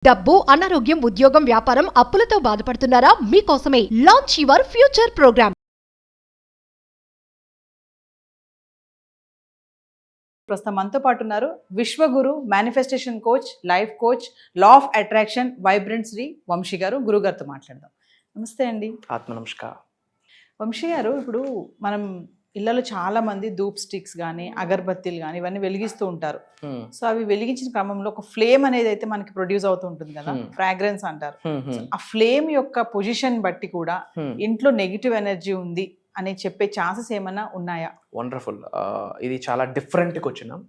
డబ్బు, అనారోగ్యం, ఉద్యోగం, వ్యాపారం, అప్పులతో బాధపడుతున్నారా? మీకోసమే లాంచ్ యువర్ ఫ్యూచర్ ప్రోగ్రామ్. ప్రస్తుతం మనతో పాటు ఉన్నారు విశ్వగురు manifestation coach, life coach, law of attraction, vibrant Shri Vamshi గారు. గురుగారితో మాట్లాడదాం. నమస్తే అండి. ఆత్మ నమస్కారం. వంశీ గారు, ఇప్పుడు మనం ఇళ్లలో చాలా మంది ధూప్ స్టిక్స్ కానీ అగరబత్తీలు కానీ ఇవన్నీ వెలిగిస్తూ ఉంటారు. సో అవి వెలిగించిన క్రమంలో ఒక ఫ్లేమ్ అనేది అయితే మనకి ప్రొడ్యూస్ అవుతూ ఉంటుంది కదా, ఫ్రాగ్రెన్స్ అంటారు. ఆ ఫ్లేమ్ యొక్క పొజిషన్ బట్టి కూడా ఇంట్లో నెగిటివ్ ఎనర్జీ ఉంది అని చెప్పే ఛాన్సెస్ ఏమైనా ఉన్నాయా? వండర్ఫుల్. ఇది చాలా డిఫరెంట్గా వచ్చినాం.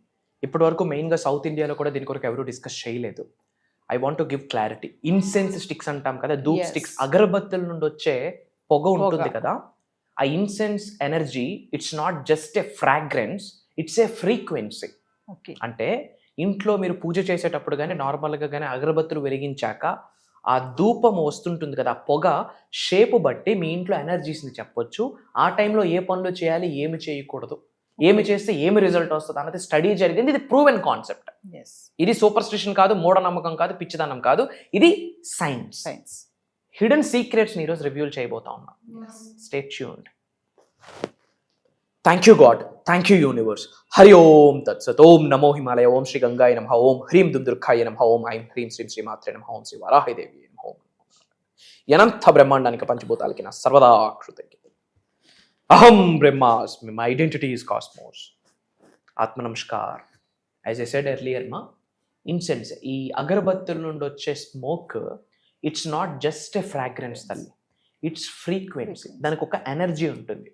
ఇప్పటి వరకు మెయిన్గా సౌత్ ఇండియాలో కూడా దీని కొరకు ఎవరు డిస్కస్ చేయలేదు. I want to give clarity. Incense sticks అంటాం కదా, ధూప్ స్టిక్స్, అగరబత్తుల నుండి వచ్చే పొగ ఉంటుంది కదా, ఆ incense energy it's not just a fragrance, it's a frequency. అంటే ఇంట్లో మీరు పూజ చేసేటప్పుడు కానీ నార్మల్గా కానీ అగరబత్తులు వెలిగించాక ఆ ధూపం వస్తుంటుంది కదా, ఆ పొగ షేపు బట్టి మీ ఇంట్లో ఎనర్జీస్ని చెప్పొచ్చు. ఆ టైంలో ఏ పనులు చేయాలి, ఏమి చేయకూడదు, ఏమి చేస్తే ఏమి రిజల్ట్ వస్తుంది అన్నది స్టడీ జరిగింది. ఇది ప్రూవెన్ కాన్సెప్ట్. ఇది సూపర్ స్టిషన్ కాదు, మూఢనమ్మకం కాదు, పిచ్చిదనం కాదు, ఇది సైన్స్. హిడెన్ సీక్రెట్స్ని ఈరోజు రివ్యూల్ చేయబోతా ఉన్నాం. Stay tuned. Thank you God, thank you universe. Hari Om తత్సత్. ఓం నమో హిమాలయ, ఓం శ్రీ గంగాయ నమః, ఓం హ్రీం దుర్దుర్ఖాయ నమః, ఓం ఐం హ్రీం శ్రీం శ్రీమాత్రే నమః, ఓం శ్రీ వారాహిదేవి నమః. ఓం అనంత బ్రహ్మాండానికి పంచభూతాలకి నా సర్వదా కృతజ్ఞత. అహం బ్రహ్మాస్మి, మై ఐడెంటిటీ ఈజ్ కాస్మోస్. ఆత్మ నమస్కార్. యాజ్ ఐ సెడ్ ఎర్లియర్, మా ఇన్సెన్స్, ఈ అగరబత్తుల నుండి వచ్చే smoke it's not just a fragrance తల్లి, ఇట్స్ ఫ్రీక్వెన్సీ. దానికి ఒక ఎనర్జీ ఉంటుంది.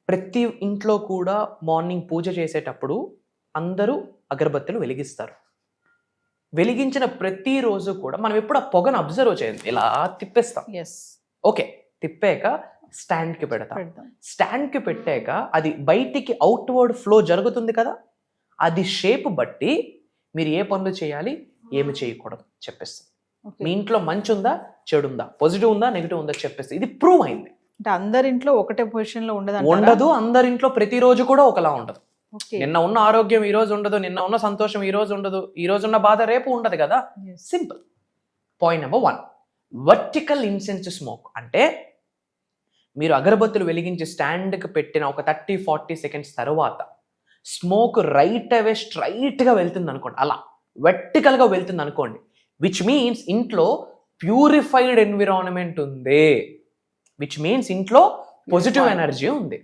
ప్రతి ఇంట్లో కూడా మార్నింగ్ పూజ చేసేటప్పుడు అందరూ అగరబత్తులు వెలిగిస్తారు. వెలిగించిన ప్రతిరోజు కూడా మనం ఎప్పుడు ఆ పొగను అబ్జర్వ్ చేయండి, ఇలా తిప్పేస్తాం. ఓకే, తిప్పాక స్టాండ్కి పెడతాం. స్టాండ్కి పెట్టాక అది బయటికి అవుట్వర్డ్ ఫ్లో జరుగుతుంది కదా, అది షేప్ బట్టి మీరు ఏ పనులు చేయాలి, ఏమి చేయకూడదు చెప్పేస్తాం. మీ ఇంట్లో మంచి ఉందా, చెడు ఉందా, పాజిటివ్ ఉందా, నెగిటివ్ ఉందా చెప్పేస్తే ఇది ప్రూవ్ అయింది. అంటే అందరింట్లో ఒకటే పొజిషన్ లో ఉండదు. అందరింట్లో ప్రతిరోజు కూడా ఒకలా ఉండదు. నిన్న ఉన్న ఆరోగ్యం ఈ రోజు ఉండదు, నిన్న ఉన్న సంతోషం ఈ రోజు ఉండదు, ఈ రోజు ఉన్న బాధ రేపు ఉండదు కదా. Simple. Point number 1, vertical incense smoke. అంటే మీరు అగరబత్తులు వెలిగించి స్టాండ్కి పెట్టిన ఒక 30-40 సెకండ్స్ తర్వాత స్మోక్ రైట్ అవే స్ట్రైట్గా వెళ్తుంది అనుకోండి, అలా వర్టికల్గా వెళ్తుంది అనుకోండి, విచ్ మీన్స్ ఇంట్లో ప్యూరిఫైడ్ ఎన్విరాన్మెంట్ ఉంది, విచ్ మీన్స్ ఇంట్లో పాజిటివ్ ఎనర్జీ ఉంది.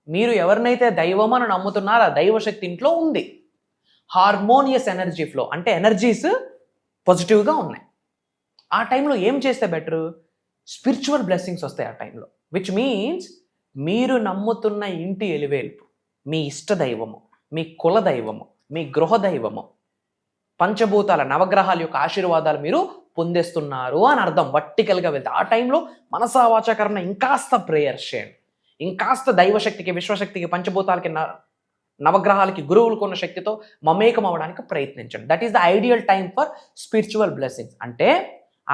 మీరు ఎవరినైతే దైవం అని నమ్ముతున్నారో ఆ దైవశక్తి ఇంట్లో ఉంది. హార్మోనియస్ ఎనర్జీ ఫ్లో, అంటే ఎనర్జీస్ పాజిటివ్గా ఉన్నాయి. ఆ టైంలో ఏం చేస్తే బెటర్? స్పిరిచువల్ బ్లెస్సింగ్స్ వస్తాయి ఆ టైంలో, విచ్ మీన్స్ మీరు నమ్ముతున్న ఇంటి ఎలివేల్పు, మీ ఇష్ట దైవము, మీ కుల దైవము, మీ గృహ దైవము, పంచభూతాల నవగ్రహాల యొక్క ఆశీర్వాదాలు మీరు పొందేస్తున్నారు అని అర్థం. వర్టికల్గా వెళ్తే ఆ టైంలో మనసా వాచా కర్మ ఇంకాస్త ప్రేయర్స్ చేయండి, ఇంకాస్త దైవశక్తికి, విశ్వశక్తికి, పంచభూతాలకి, నవగ్రహాలకి, గురువులకు ఉన్న శక్తితో మమేకం అవ్వడానికి ప్రయత్నించండి. That is the ideal time for spiritual blessings. అంటే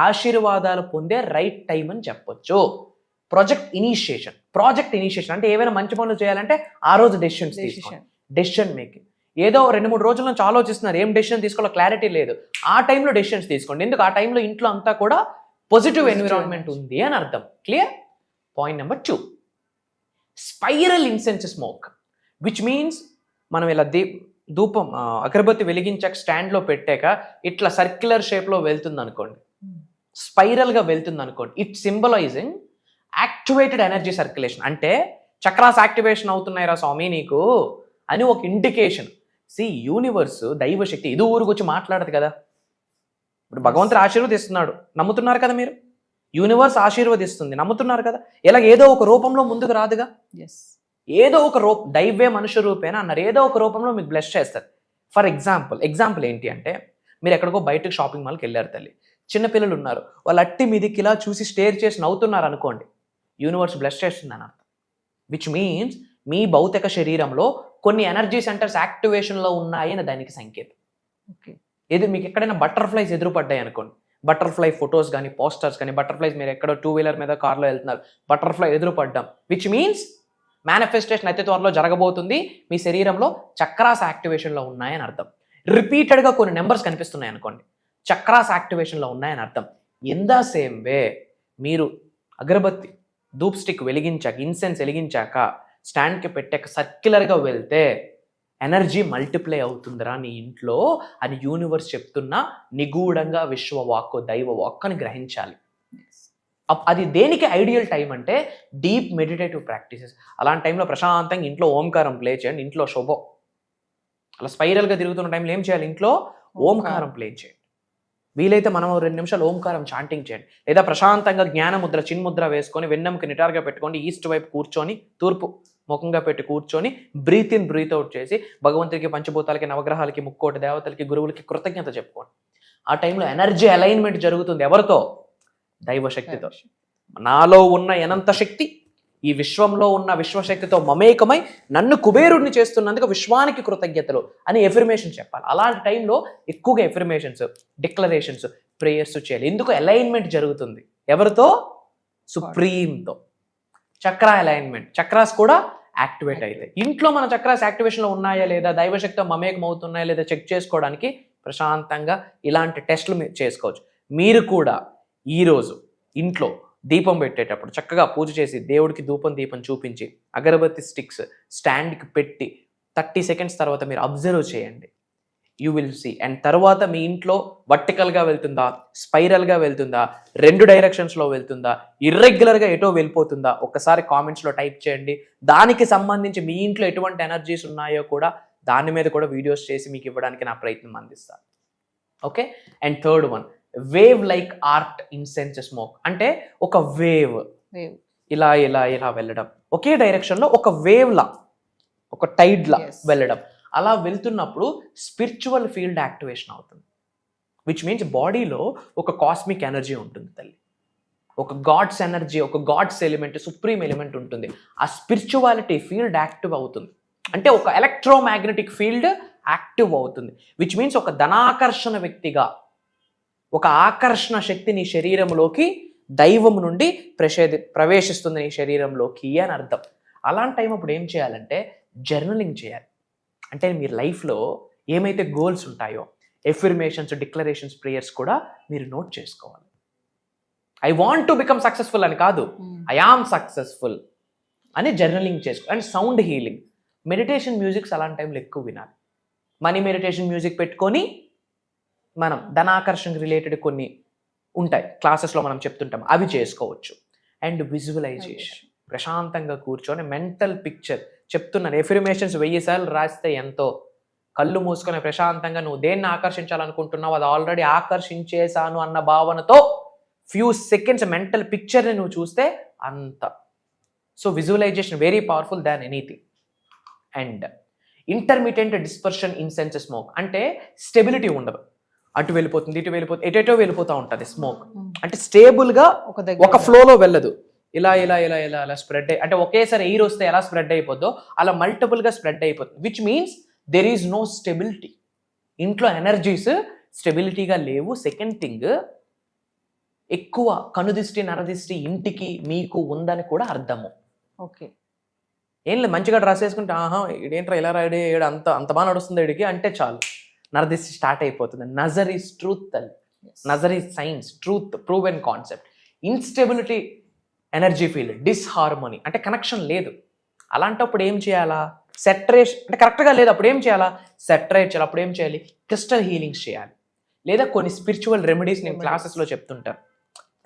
ఆశీర్వాదాలు పొందే రైట్ టైం అని చెప్పొచ్చు. ప్రాజెక్ట్ ఇనిషియేషన్ అంటే ఏవైనా మంచి పనులు చేయాలంటే ఆ రోజు డెసిషన్ మేకింగ్. ఏదో 2-3 రోజుల నుంచి ఆలోచిస్తున్నారు, ఏం డెసిషన్ తీసుకోవాలో క్లారిటీ లేదు, ఆ టైంలో డెసిషన్స్ తీసుకోండి. ఎందుకు? ఆ టైంలో ఇంట్లో అంతా కూడా పాజిటివ్ ఎన్విరాన్మెంట్ ఉంది అని అర్థం. Clear? Point number 2, spiral incense smoke, which means మనం ఇలా ధూపం అగరబత్తి వెలిగించాక స్టాండ్లో పెట్టాక ఇట్లా సర్క్యులర్ షేప్లో వెళ్తుంది అనుకోండి, స్పైరల్గా వెళ్తుంది అనుకోండి. It symbolising activated energy circulation. అంటే చక్రాస్ యాక్టివేషన్ అవుతున్నాయి రా స్వామి నీకు అని ఒక ఇండికేషన్. యూనివర్స్, దైవశక్తి ఇది ఊరికొచ్చి మాట్లాడదు కదా. ఇప్పుడు భగవంతుడు ఆశీర్వదిస్తున్నాడు, నమ్ముతున్నారు కదా మీరు. యూనివర్స్ ఆశీర్వదిస్తుంది, నమ్ముతున్నారు కదా. ఇలా ఏదో ఒక రూపంలో ముందుకు రాదుగా. ఏదో ఒక దైవే మనుష్య రూపేనా అన్నారు, ఏదో ఒక రూపంలో మీకు బ్లెస్ చేస్తారు. ఫర్ ఎగ్జాంపుల్ ఏంటి అంటే, మీరు ఎక్కడికో బయటకు షాపింగ్ మాల్కి వెళ్ళారు తల్లి, చిన్నపిల్లలు ఉన్నారు, వాళ్ళు అట్టి మీదికి ఇలా చూసి స్టేర్ చేసి నవ్వుతున్నారు అనుకోండి, యూనివర్స్ బ్లెస్ చేస్తుంది అని అర్థం. విచ్ మీన్స్ మీ భౌతిక శరీరంలో కొన్ని ఎనర్జీ సెంటర్స్ యాక్టివేషన్లో ఉన్నాయి అని దానికి సంకేతం. ఇది మీకు ఎక్కడైనా బటర్ఫ్లైస్ ఎదురుపడ్డాయి అనుకోండి, బటర్ఫ్లై ఫొటోస్ కానీ, పోస్టర్స్ కానీ, బటర్ఫ్లైస్ మీరు ఎక్కడో 2-వీలర్ మీద, కార్లో వెళ్తున్నారు, బటర్ఫ్లై ఎదురుపడ్డాం, విచ్ మీన్స్ మేనిఫెస్టేషన్ అతి త్వరలో జరగబోతుంది. మీ శరీరంలో చక్రాస్ యాక్టివేషన్లో ఉన్నాయని అర్థం. రిపీటెడ్గా కొన్ని నెంబర్స్ కనిపిస్తున్నాయి అనుకోండి, చక్రాస్ యాక్టివేషన్లో ఉన్నాయని అర్థం. ఇన్ ద సేమ్ వే మీరు అగరబత్తి ధూప్ స్టిక్ వెలిగించాక, ఇన్సెన్స్ వెలిగించాక, స్టాండ్కి పెట్టాక సర్క్యులర్గా వెళ్తే ఎనర్జీ మల్టిప్లై అవుతుందిరా నీ ఇంట్లో అని యూనివర్స్ చెప్తున్న నిగూఢంగా విశ్వవాక్కు దైవ వాక్కు అని గ్రహించాలి. అది దేనికి ఐడియల్ టైం అంటే డీప్ మెడిటేటివ్ ప్రాక్టీసెస్. అలాంటి టైంలో ప్రశాంతంగా ఇంట్లో ఓంకారం ప్లే చేయండి. ఇంట్లో శుభం అలా స్పైరల్గా తిరుగుతున్న టైంలో ఏం చేయాలి? ఇంట్లో ఓంకారం ప్లే చేయండి. వీలైతే మనం 2 నిమిషాలు ఓంకారం చాంటింగ్ చేయండి. లేదా ప్రశాంతంగా జ్ఞానముద్ర చిన్ముద్ర వేసుకొని వెన్నెముక నిటారుగా పెట్టుకోండి. ఈస్ట్ వైపు కూర్చొని, తూర్పు ముఖంగా పెట్టి కూర్చొని బ్రీత్ ఇన్ బ్రీత్ అవుట్ చేసి భగవంతుడికి, పంచభూతాలకి, నవగ్రహాలకి, ముక్కోటి దేవతలకి, గురువులకి కృతజ్ఞత చెప్పుకోండి. ఆ టైంలో ఎనర్జీ అలైన్మెంట్ జరుగుతుంది. ఎవరితో? దైవశక్తితో. నాలో ఉన్న అనంత శక్తి ఈ విశ్వంలో ఉన్న విశ్వశక్తితో మమేకమై నన్ను కుబేరుడిని చేస్తున్నందుకు విశ్వానికి కృతజ్ఞతలు అని ఎఫర్మేషన్ చెప్పాలి. అలాంటి టైంలో ఎక్కువగా ఎఫర్మేషన్స్, డిక్లరేషన్స్, ప్రేయర్స్ చేయాలి. ఎందుకు? అలైన్మెంట్ జరుగుతుంది. ఎవరితో? సుప్రీంతో. చక్ర అలైన్మెంట్. చక్రాస్ కూడా యాక్టివేట్ అవుతాయి. ఇంట్లో మన చక్రాస్ యాక్టివేషన్లో ఉన్నాయా లేదా, దైవశక్తితో మమేకం అవుతున్నాయా లేదా చెక్ చేసుకోవడానికి ప్రశాంతంగా ఇలాంటి టెస్టులు మీరు చేసుకోవచ్చు. మీరు కూడా ఈరోజు ఇంట్లో దీపం పెట్టేటప్పుడు చక్కగా పూజ చేసి దేవుడికి దీపం చూపించి అగరబత్తి స్టిక్స్ స్టాండ్కి పెట్టి 30 సెకండ్స్ తర్వాత మీరు అబ్జర్వ్ చేయండి. You will see. అండ్ తర్వాత మీ ఇంట్లో వర్టికల్గా వెళ్తుందా, స్పైరల్గా వెళ్తుందా, 2 డైరెక్షన్స్లో వెళ్తుందా, ఇర్రెగ్యులర్గా ఎటో వెళ్ళిపోతుందా, ఒక్కసారి కామెంట్స్లో టైప్ చేయండి. దానికి సంబంధించి మీ ఇంట్లో ఎటువంటి ఎనర్జీస్ ఉన్నాయో కూడా దాని మీద కూడా వీడియోస్ చేసి మీకు ఇవ్వడానికి నా ప్రయత్నం అందిస్తాను. Okay. And third one, wave like art incense smoke. అంటే ఒక వేవ్ ఇలా ఇలా ఇలా వెళ్ళడం, ఒకే డైరెక్షన్లో ఒక వేవ్ లా, ఒక టైడ్ లా వెళ్ళడం. అలా వెళ్తున్నప్పుడు స్పిరిచువల్ ఫీల్డ్ యాక్టివేషన్ అవుతుంది. విచ్ మీన్స్ బాడీలో ఒక కాస్మిక్ ఎనర్జీ ఉంటుంది తల్లి, ఒక గాడ్స్ ఎనర్జీ, ఒక గాడ్స్ ఎలిమెంట్, సుప్రీం ఎలిమెంట్ ఉంటుంది. ఆ స్పిరిచువాలిటీ ఫీల్డ్ యాక్టివ్ అవుతుంది. అంటే ఒక ఎలక్ట్రోమాగ్నెటిక్ ఫీల్డ్ యాక్టివ్ అవుతుంది. విచ్ మీన్స్ ఒక ధనాకర్షణ వ్యక్తిగా ఒక ఆకర్షణ శక్తి నీ శరీరంలోకి దైవం నుండి ప్రవేశిస్తుంది నీ శరీరంలోకి అని అర్థం. అలాంటి టైం అప్పుడు ఏం చేయాలంటే జర్నలింగ్ చేయాలి. అంటే మీరు లైఫ్లో ఏమైతే గోల్స్ ఉంటాయో ఎఫర్మేషన్స్, డిక్లరేషన్స్, ప్రేయర్స్ కూడా మీరు నోట్ చేసుకోవాలి. I want to become successful అని కాదు, ఐ ఆమ్ సక్సెస్ఫుల్ అని జర్నలింగ్ చేసుకో. And sound healing, meditation musics అలాంటి టైంలో ఎక్కువ వినాలి. మనీ మెడిటేషన్ మ్యూజిక్ పెట్టుకొని మనం ధనాకర్షణకు రిలేటెడ్ కొన్ని ఉంటాయి క్లాసెస్లో మనం చెప్తుంటాం, అవి చేసుకోవచ్చు. అండ్ విజువలైజేషన్, ప్రశాంతంగా కూర్చొని మెంటల్ పిక్చర్ చెప్తున్నాను. ఎఫర్మేషన్స్ 1000 సార్లు రాస్తే ఎంతో, కళ్ళు మూసుకొని ప్రశాంతంగా నువ్వు దేన్ని ఆకర్షించాలనుకుంటున్నావు అది ఆల్రెడీ ఆకర్షించేశాను అన్న భావనతో ఫ్యూ సెకండ్స్ మెంటల్ పిక్చర్ని నువ్వు చూస్తే అంత. So visualisation very powerful than anything. And intermediate dispersion incense smoke. అంటే స్టెబిలిటీ ఉండదు, అటు వెళ్ళిపోతుంది, ఇటు వెళ్ళిపోతుంది, ఎటెటో వెళ్ళిపోతూ ఉంటుంది స్మోక్. అంటే స్టేబుల్గా ఒక ఫ్లోలో వెళ్ళదు. ఇలా ఇలా ఇలా ఇలా అలా స్ప్రెడ్ అంటే ఒకేసారి ఎయిర్ వస్తే ఎలా స్ప్రెడ్ అయిపోద్దో అలా మల్టిపుల్గా స్ప్రెడ్ అయిపోతుంది. Which means there is no stability. ఇంట్లో ఎనర్జీస్ స్టెబిలిటీగా లేవు. సెకండ్ థింగ్, ఎక్కువ కనుదిష్టి, నరదిష్టి ఇంటికి మీకు ఉందని కూడా అర్థము. ఓకే. ఏం లేదు, మంచిగా డ్రెస్ వేసుకుంటే ఇదేంట్రా ఇలా రాయడే, అంత అంత బాగా నడుస్తుంది ఇడికి అంటే చాలు, నరదిష్టి స్టార్ట్ అయిపోతుంది. నజర్ ఈజ్ ట్రూత్ అండి, నజర్ is science, truth, proven concept. Instability energy field, disharmony అంటే కనెక్షన్ లేదు. అలాంటప్పుడు ఏం చేయాలా? సెటరేషన్ అంటే కరెక్ట్గా లేదు, అప్పుడు ఏం చేయాలా? సెటరేట్ చేయాలి. అప్పుడు ఏం చేయాలి? క్రిస్టల్ హీలింగ్స్ చేయాలి. లేదా కొన్ని స్పిరిచువల్ రెమెడీస్ నేను క్లాసెస్లో చెప్తుంటాను,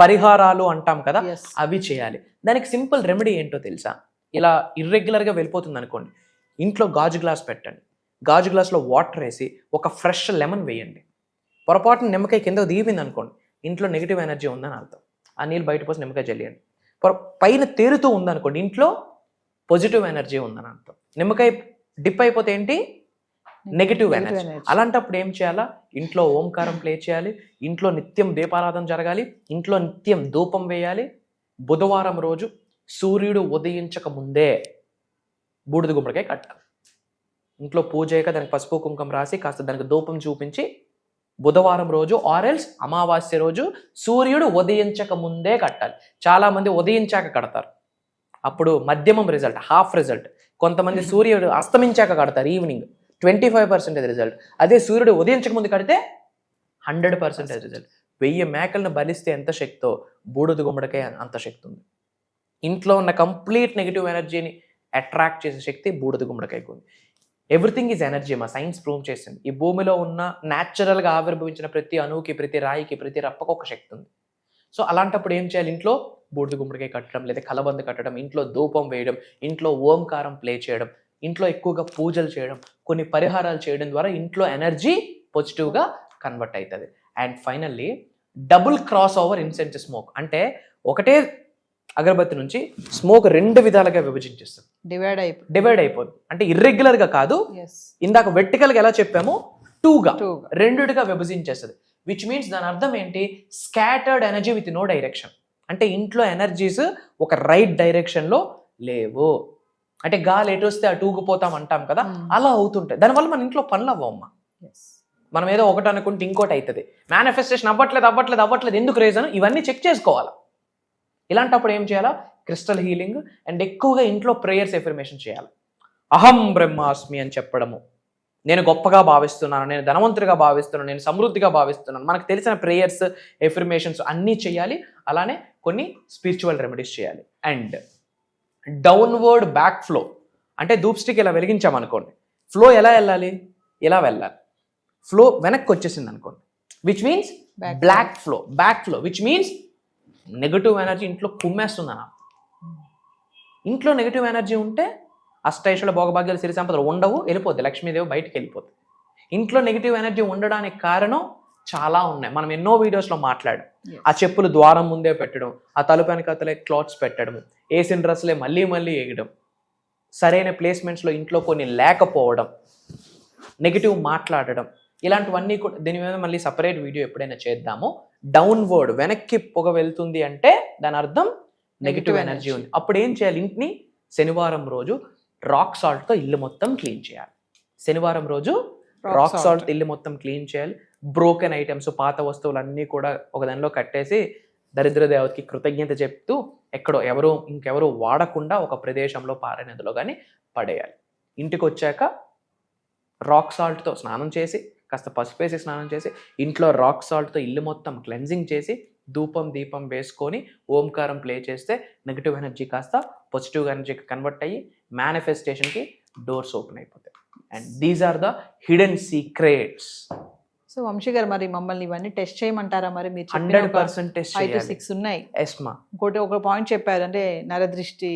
పరిహారాలు అంటాం కదా, అవి చేయాలి. దానికి సింపుల్ రెమెడీ ఏంటో తెలుసా? ఇలా ఇర్రెగ్యులర్గా వెళ్ళిపోతుంది అనుకోండి, ఇంట్లో గాజు గ్లాస్ పెట్టండి, గాజు గ్లాస్లో వాటర్ వేసి ఒక ఫ్రెష్ లెమన్ వేయండి. పొరపాటున నిమ్మకాయ కింద దిగిపోయింది అనుకోండి, ఇంట్లో నెగిటివ్ ఎనర్జీ ఉందని అర్థం. ఆ నీళ్ళు బయట పోసి నిమ్మకాయ చల్లియండి. పైన తేరుతూ ఉందనుకోండి, ఇంట్లో పాజిటివ్ ఎనర్జీ ఉందని అర్థం. నిమ్మకాయ డిప్ అయిపోతే ఏంటి? Negative energy. అలాంటప్పుడు ఏం చేయాలా? ఇంట్లో ఓంకారం ప్లే చేయాలి, ఇంట్లో నిత్యం దీపారాధన జరగాలి, ఇంట్లో నిత్యం ధూపం వేయాలి. బుధవారం రోజు సూర్యుడు ఉదయించక ముందే బూడిద గుమ్మడికాయ కట్టాలి. ఇంట్లో పూజ అయ్యాక దానికి పసుపు కుంకుమ రాసి కాస్త దానికి ధూపం చూపించి బుధవారం రోజు ఆరెల్స్ అమావాస్య రోజు సూర్యుడు ఉదయించక ముందే కట్టాలి. చాలామంది ఉదయించాక కడతారు, అప్పుడు మధ్యమం రిజల్ట్, హాఫ్ రిజల్ట్. కొంతమంది సూర్యుడు అస్తమించాక కడతారు, ఈవినింగ్ 25% రిజల్ట్. అదే సూర్యుడు ఉదయించక ముందు కడితే 100% రిజల్ట్. 1000 మేకలను బలిస్తే ఎంత శక్తో బూడిద గుమ్మడికాయ అంత శక్తి ఉంది. ఇంట్లో ఉన్న కంప్లీట్ నెగిటివ్ ఎనర్జీని అట్రాక్ట్ చేసే శక్తి బూడిద గుమ్మడికాయకు ఉంది. Everything is energy. మా సైన్స్ ప్రూవ్ చేసింది. ఈ భూమిలో ఉన్న న్యాచురల్గా ఆవిర్భవించిన ప్రతి అణువుకి, ప్రతి రాయికి, ప్రతి రప్పకు ఒక శక్తి ఉంది. సో అలాంటప్పుడు ఏం చేయాలి? ఇంట్లో బూడిద గుమ్మడికాయ కట్టడం, లేదా కలబంద కట్టడం, ఇంట్లో ధూపం వేయడం, ఇంట్లో ఓంకారం ప్లే చేయడం, ఇంట్లో ఎక్కువగా పూజలు చేయడం, కొన్ని పరిహారాలు చేయడం ద్వారా ఇంట్లో ఎనర్జీ పాజిటివ్గా కన్వర్ట్ అవుతుంది. And finally double cross over incense smoke. ఒకటే అగరబత్తి నుంచి స్మోక్ 2 విధాలుగా విభజించేస్తుంది, డివైడ్ అయిపోతుంది. ఇర్రెగ్యులర్గా కాదు, ఇందాక వెర్టికల్గా ఎలా చెప్పామో 2గా 2గా విభజించేస్తుంది. విచ్ మీన్స్ దాని అర్థం ఏంటి? Scattered energy with no direction. ఇంట్లో ఎనర్జీస్ ఒక రైట్ డైరెక్షన్లో లేవు. గాలి ఎటు వస్తే అటు ఊగిపోతాం అంటాం కదా, అలా అవుతుంటాయి. దానివల్ల మన ఇంట్లో పనులు అవ్వమ్మా. మనం ఏదో ఒకటి అనుకుంటే ఇంకోటి అవుతుంది. మేనిఫెస్టేషన్ అవ్వట్లేదు ఎందుకు రీజన్? ఇవన్నీ చెక్ చేసుకోవాలి. ఇలాంటప్పుడు ఏం చేయాలా? క్రిస్టల్ హీలింగ్ అండ్ ఎక్కువగా ఇంట్లో ప్రేయర్స్ ఎఫర్మేషన్ చేయాలి. అహం బ్రహ్మాస్మి అని చెప్పడము, నేను గొప్పగా భావిస్తున్నాను, నేను ధనవంతుడిగా భావిస్తున్నాను, నేను సమృద్ధిగా భావిస్తున్నాను. మనకు తెలిసిన ప్రేయర్స్, ఎఫర్మేషన్స్ అన్నీ చేయాలి. అలానే కొన్ని స్పిరిచువల్ రెమెడీస్ చేయాలి. అండ్ డౌన్వర్డ్ బ్యాక్ ఫ్లో, ధూప్ స్టిక్ ఇలా వెలిగించామనుకోండి, ఫ్లో ఎలా వెళ్ళాలి? ఇలా వెళ్ళాలి. ఫ్లో వెనక్కి వచ్చేసింది అనుకోండి, which means back flow, which means negative energy ఇంట్లో కుమ్మేస్తుంది అన్న. ఇంట్లో నెగటివ్ ఎనర్జీ ఉంటే అష్టైశ్వర్య భోగభాగ్యాలు, సిరి సంపదలు ఉండవు, వెళ్ళిపోద్ది. లక్ష్మీదేవి బయటికి వెళ్ళిపోద్ది. ఇంట్లో నెగిటివ్ ఎనర్జీ ఉండడానికి కారణం చాలా ఉన్నాయి. మనం ఎన్నో వీడియోస్లో మాట్లాడాం. ఆ చెప్పులు ద్వారం ముందే పెట్టడం, ఆ తలుపు వెనకాతలే క్లాత్స్ పెట్టడం, వేసిన డ్రెస్లే మళ్ళీ వేయడం, సరైన ప్లేస్మెంట్స్లో ఇంట్లో కొన్ని లేకపోవడం, నెగిటివ్ మాట్లాడడం, ఇలాంటివన్నీ కూడా. దీని మీద మళ్ళీ సపరేట్ వీడియో ఎప్పుడైనా చేద్దాము. డౌన్వర్డ్, వెనక్కి పొగ వెళ్తుంది అంటే దాని అర్థం నెగిటివ్ ఎనర్జీ ఉంది. అప్పుడు ఏం చేయాలి? ఇంటిని శనివారం రోజు రాక్ సాల్ట్తో ఇల్లు మొత్తం క్లీన్ చేయాలి. శనివారం రోజు రాక్ సాల్ట్ ఇల్లు మొత్తం క్లీన్ చేయాలి. బ్రోకెన్ ఐటమ్స్, పాత వస్తువులు అన్నీ కూడా ఒక దానిలో కట్టేసి దరిద్ర దేవతకి కృతజ్ఞత చెప్తూ ఇంకెవరు వాడకుండా ఒక ప్రదేశంలో పారే నదిలో కానీ పడేయాలి. ఇంటికి వచ్చాక రాక్ సాల్ట్తో స్నానం చేసి, కాస్త పసుపు వేసి స్నానం చేసి, ఇంట్లో రాక్ సాల్ట్తో ఇల్లు మొత్తం క్లెన్జింగ్ చేసి, దీపం వేసుకొని ఓంకారం ప్లే చేస్తే నెగిటివ్ ఎనర్జీ కాస్త పాజిటివ్ ఎనర్జీకి కన్వర్ట్ అయ్యి మేనిఫెస్టేషన్కి డోర్స్ ఓపెన్ అయిపోతాయి. And these are the hidden secrets. So Vamshi గారు, మరి మమ్మల్ని ఇవన్నీ టెస్ట్ చేయమంటారా? మరి మీరు 100% టెస్ట్ 5 to 6 ఉన్నాయి. ఇంకోటి ఒక పాయింట్ చెప్పారు, నరదృష్టి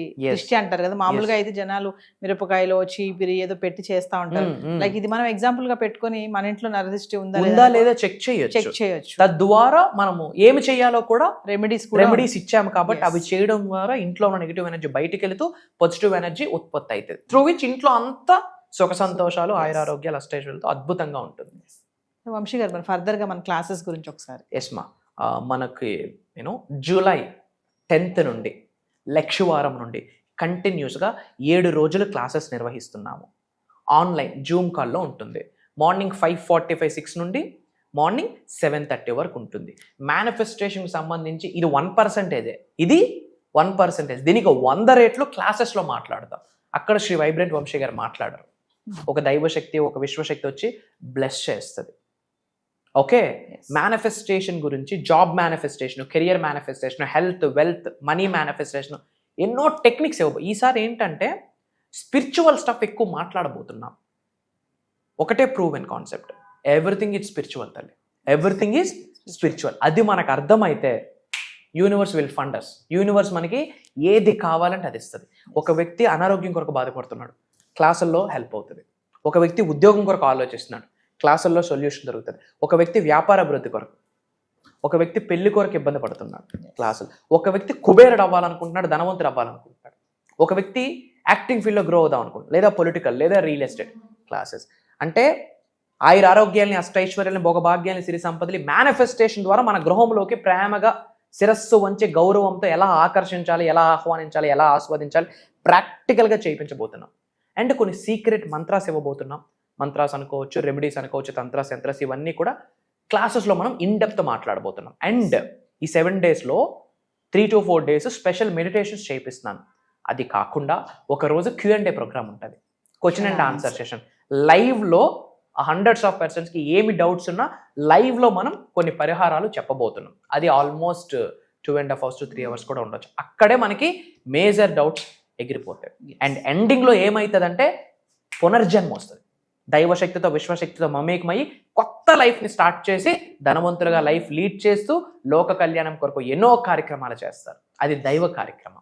అంటారు కదా. మామూలుగా అయితే జనాలు మిరపకాయలో చీపిరి ఏదో పెట్టి చేస్తా ఉంటారు. లైక్ ఇది మనం ఎగ్జాంపుల్ గా పెట్టుకొని మన ఇంట్లో నరదృష్టి ఉందా లేదా చెక్ చేయొచ్చు. తద్వారా మనము ఏమి చేయాలో కూడా రెమెడీస్ ఇచ్చాము కాబట్టి అవి చేయడం ద్వారా ఇంట్లో ఉన్న నెగిటివ్ ఎనర్జీ బయటికి వెళుతూ పాజిటివ్ ఎనర్జీ ఉత్పత్తి అవుతుంది. త్రూ విచ్ ఇంట్లో అంతా సుఖ సంతోషాలు, ఆయురారోగ్యాలు, అష్టైశ్వర్యాలతో అద్భుతంగా ఉంటుంది. వంశీ గారు, మరి ఫర్దర్గా మన క్లాసెస్ గురించి ఒకసారి. ఎస్మా, మనకి జూలై 10th నుండి లక్షవారం నుండి కంటిన్యూస్గా 7 రోజులు క్లాసెస్ నిర్వహిస్తున్నాము. ఆన్లైన్ జూమ్ కాల్లో ఉంటుంది. మార్నింగ్ 5:45, 6 నుండి మార్నింగ్ 7:30 వరకు ఉంటుంది. మేనిఫెస్టేషన్కి సంబంధించి ఇది 1%. ఇది 1%. దీనికి 100 రేట్లు క్లాసెస్లో మాట్లాడతాం. అక్కడ శ్రీ వైబ్రెంట్ వంశీ గారు మాట్లాడరు. ఒక దైవశక్తి, ఒక విశ్వశక్తి వచ్చి బ్లెస్ చేస్తుంది. ఓకే, మేనిఫెస్టేషన్ గురించి, job manifestation, career manifestation, health, wealth, money manifestation, ఎన్నో టెక్నిక్స్ ఈసారి ఏంటంటే స్పిరిచువల్ స్టఫ్ ఎక్కువ మాట్లాడబోతున్నాం. ఒకటే proven concept, everything is spiritual తల్లి, ఎవ్రీథింగ్ ఈజ్ స్పిరిచువల్. అది మనకు అర్థమైతే universe will fund us. Universe మనకి ఏది కావాలంటే అది ఇస్తుంది. ఒక వ్యక్తి అనారోగ్యం కొరకు బాధపడుతున్నాడు, క్లాసుల్లో హెల్ప్ అవుతుంది. ఒక వ్యక్తి ఉద్యోగం కొరకు ఆలోచిస్తున్నాడు, క్లాసుల్లో సొల్యూషన్ దొరుకుతుంది. ఒక వ్యక్తి వ్యాపార అభివృద్ధి కొరకు, ఒక వ్యక్తి పెళ్లి కొరకు ఇబ్బంది పడుతున్నాడు, క్లాసులు. ఒక వ్యక్తి కుబేరుడు అవ్వాలనుకుంటున్నాడు, ధనవంతుడు అవ్వాలనుకుంటున్నాడు. ఒక వ్యక్తి యాక్టింగ్ ఫీల్డ్లో గ్రో అవుదాం అనుకుంటున్నాడు, లేదా పొలిటికల్, లేదా రియల్ ఎస్టేట్ క్లాసెస్. ఆరోగ్యాల్ని, అష్టైశ్వర్యాన్ని, భోగభాగ్యాన్ని, సిరి సంపదలు మేనిఫెస్టేషన్ ద్వారా మన గృహంలోకి ప్రేమగా శిరస్సు వంచి గౌరవంతో ఎలా ఆకర్షించాలి, ఎలా ఆహ్వానించాలి, ఎలా ఆస్వాదించాలి ప్రాక్టికల్గా చేయించబోతున్నాం. అండ్ కొన్ని సీక్రెట్ మంత్రాస్ ఇవ్వబోతున్నాం. మంత్రాస్ అనుకోవచ్చు, రెమెడీస్ అనుకోవచ్చు, తంత్రాస్, యంత్రాస్, ఇవన్నీ కూడా క్లాసెస్లో మనం ఇన్డెప్త్ మాట్లాడబోతున్నాం. అండ్ ఈ 7 daysలో 3 to 4 days స్పెషల్ మెడిటేషన్స్ చేయిస్తున్నాను. అది కాకుండా ఒకరోజు Q&A ప్రోగ్రామ్ ఉంటుంది, క్వశ్చన్ అండ్ ఆన్సర్ సెషన్. లైవ్లో హండ్రెడ్స్ ఆఫ్ పర్సన్స్కి ఏమి డౌట్స్ ఉన్నా లైవ్లో మనం కొన్ని పరిహారాలు చెప్పబోతున్నాం. అది ఆల్మోస్ట్ 2.5 hours to 3 hours కూడా ఉండొచ్చు. అక్కడే మనకి మేజర్ డౌట్స్ ఎగిరిపోతాయి. అండ్ ఎండింగ్లో ఏమవుతుందంటే పునర్జన్మ వస్తుంది. దైవశక్తితో విశ్వశక్తితో మమేకమయ్యి కొత్త లైఫ్ని స్టార్ట్ చేసి ధనవంతులుగా లైఫ్ లీడ్ చేస్తూ లోక కళ్యాణం కొరకు ఎన్నో కార్యక్రమాలు చేస్తారు. అది దైవ కార్యక్రమం.